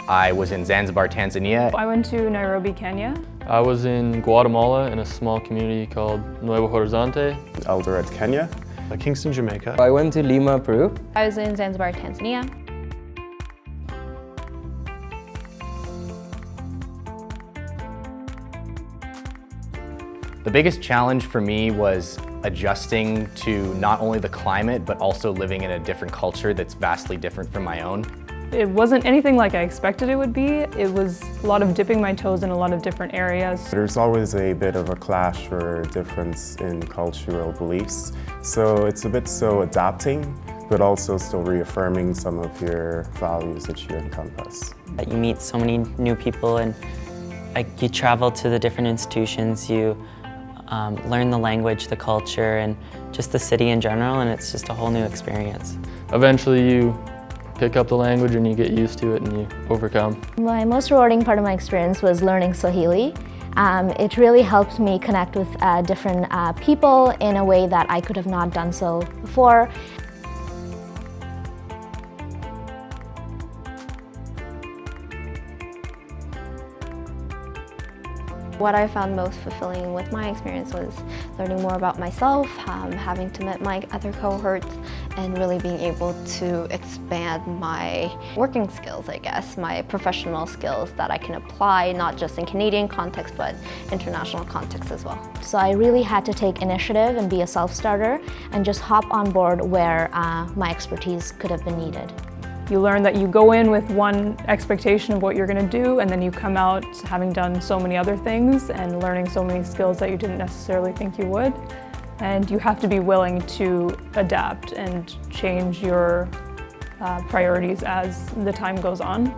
I was in Zanzibar, Tanzania. I went to Nairobi, Kenya. I was in Guatemala in a small community called Nuevo Horizonte. Eldoret, Kenya. Kingston, Jamaica. I went to Lima, Peru. I was in Zanzibar, Tanzania. The biggest challenge for me was adjusting to not only the climate, but also living in a different culture that's vastly different from my own. It wasn't anything like I expected it would be. It was a lot of dipping my toes in a lot of different areas. There's always a bit of a clash or a difference in cultural beliefs. So it's a bit so adapting, but also still reaffirming some of your values that you encompass. You meet so many new people, and you travel to the different institutions, you learn the language, the culture, and just the city in general, and it's just a whole new experience. Eventually you pick up the language and you get used to it and you overcome. My most rewarding part of my experience was learning Swahili. It really helped me connect with different people in a way that I could have not done so before. What I found most fulfilling with my experience was learning more about myself, having to meet my other cohorts, and really being able to expand my working skills, I guess, my professional skills that I can apply not just in Canadian context, but international context as well. So I really had to take initiative and be a self-starter and just hop on board where my expertise could have been needed. You learn that you go in with one expectation of what you're going to do, and then you come out having done so many other things and learning so many skills that you didn't necessarily think you would. And you have to be willing to adapt and change your priorities as the time goes on.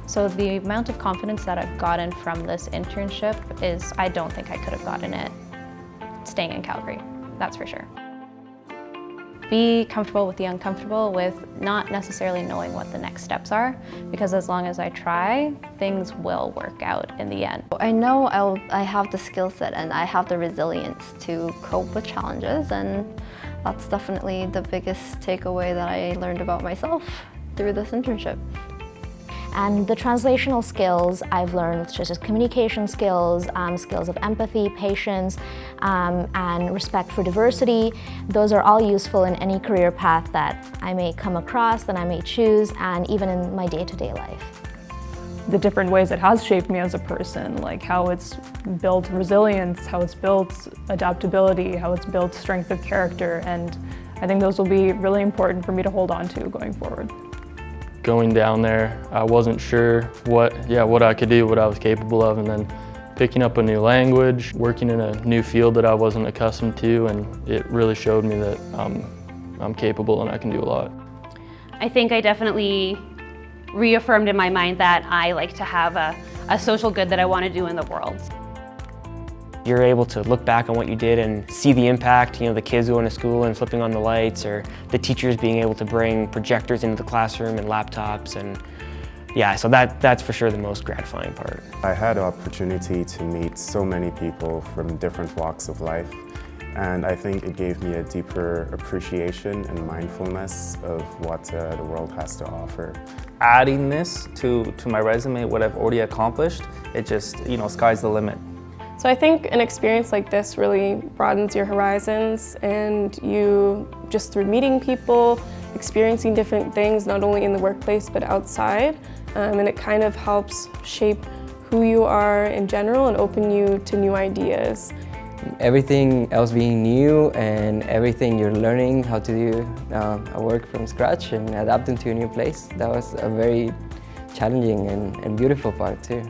So the amount of confidence that I've gotten from this internship is, I don't think I could have gotten it staying in Calgary, that's for sure. Be comfortable with the uncomfortable, with not necessarily knowing what the next steps are, because as long as I try, things will work out in the end. I know I have the skill set and I have the resilience to cope with challenges, and that's definitely the biggest takeaway that I learned about myself through this internship. And the translational skills I've learned, such as communication skills, skills of empathy, patience, and respect for diversity, those are all useful in any career path that I may come across, that I may choose, and even in my day-to-day life. The different ways it has shaped me as a person, like how it's built resilience, how it's built adaptability, how it's built strength of character, and I think those will be really important for me to hold on to going forward. Going down there, I wasn't sure what I could do, what I was capable of, and then picking up a new language, working in a new field that I wasn't accustomed to, and it really showed me that I'm capable and I can do a lot. I think I definitely reaffirmed in my mind that I like to have a social good that I want to do in the world. You're able to look back on what you did and see the impact, the kids going to school and flipping on the lights, or the teachers being able to bring projectors into the classroom and laptops, and yeah, so that's for sure the most gratifying part. I had the opportunity to meet so many people from different walks of life, and I think it gave me a deeper appreciation and mindfulness of what the world has to offer. Adding this to my resume, what I've already accomplished, it just, sky's the limit. So I think an experience like this really broadens your horizons, and you, just through meeting people, experiencing different things, not only in the workplace but outside, and it kind of helps shape who you are in general and open you to new ideas. Everything else being new and everything you're learning how to do a work from scratch and adapting to a new place, that was a very challenging and beautiful part too.